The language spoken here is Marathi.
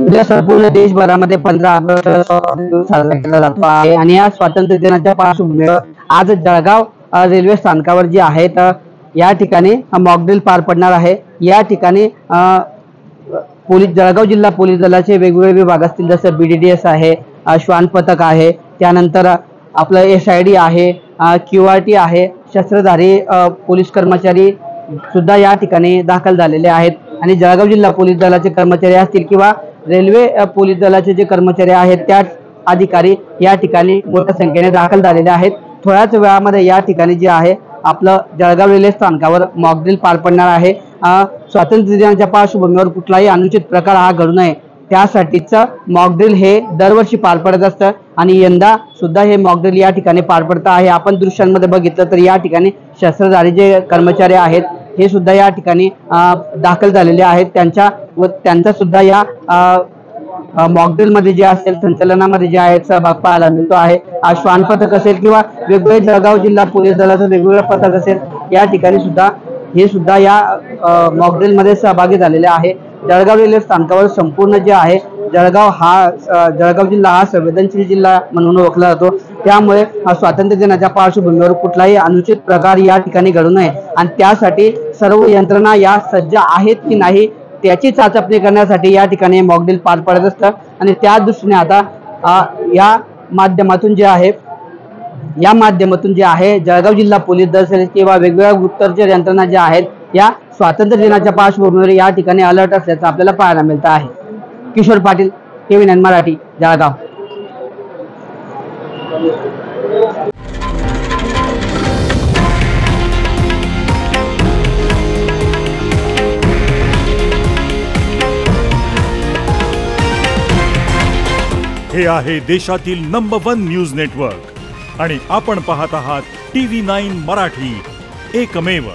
उद्या संपूर्ण देशभरामध्ये 15 ऑगस्ट साजरा केला जातो आहे आणि या स्वातंत्र्य दिनाच्या पार्श्वभूमीवर आज जळगाव रेल्वे स्थानकावर जे आहेत या ठिकाणी मॉकड्रिल पार पडणार आहे। या ठिकाणी जळगाव जिल्हा पोलीस दलाचे वेगवेगळे विभाग असतील, जसं BDDS आहे, श्वान पथक आहे, त्यानंतर आपलं SID आहे, QRT आहे, शस्त्रधारी पोलीस कर्मचारी सुद्धा या ठिकाणी दाखल झालेले आहेत। आणि जळगाव जिल्हा पोलीस दलाचे कर्मचारी असतील किंवा रेल्वे पोलीस दलाचे जे कर्मचारी आहेत त्या अधिकारी या ठिकाणी मोठ्या संख्येने दाखल झालेले आहेत। थोड्याच वेळामध्ये या ठिकाणी जे आहे आपलं जळगाव रेल्वे स्थानकावर मॉकड्रिल पार पडणार आहे। स्वातंत्र्य दिनाच्या पार्श्वभूमीवर कुठलाही अनुचित प्रकार हा घडू नये त्यासाठीच मॉकड्रिल हे दरवर्षी पार पडत असतं आणि यंदा सुद्धा हे मॉकड्रिल या ठिकाणी पार पडत आहे। आपण दृश्यांमध्ये बघितलं तर या ठिकाणी शस्त्रधारी जे कर्मचारी आहेत हे सुद्धा या ठिकाणी दाखल झालेले आहेत। त्यांचा सुद्धा या मॉकड्रिल मध्ये जे असेल संचलनामध्ये जे आहे सहभाग पाहायला मिळतो आहे। श्वान पथक असेल किंवा वेगवेगळे जळगाव जिल्हा पोलीस दलाचं वेगवेगळं पथक असेल या ठिकाणी सुद्धा या मॉकड्रिल मध्ये सहभागी झालेले आहे। जळगाव रेल्वे स्थानकावर संपूर्ण जे आहे जळगाव जिल्हा हा संवेदनशील जिल्हा म्हणून ओळखला जातो, त्यामुळे स्वातंत्र्य दिनाच्या पार्श्वभूमीवर कुठलाही अनुचित प्रकार या ठिकाणी घडू नये आणि त्यासाठी सर्व यंत्रणा या सज्ज आहेत की नाही त्याची चाचपणी करण्यासाठी या ठिकाणी मॉकड्रिल पार पडत असतं। आणि त्या दृष्टीने आता या माध्यमातून जे आहे जळगाव जिल्हा पोलीस दल किंवा वेगवेगळ्या गुप्तचर यंत्रणा ज्या आहेत या स्वातंत्र्य दिनाच्या पार्श्वभूमीवर या ठिकाणी अलर्ट असल्याचं आपल्याला पाहायला मिळतं आहे। किशोर पाटील, KV9 मराठी, जळगाव। हे आहे देशातील नंबर 1 न्यूज नेटवर्क आणि आपण पाहत आहात TV9 मराठी, एकमेव।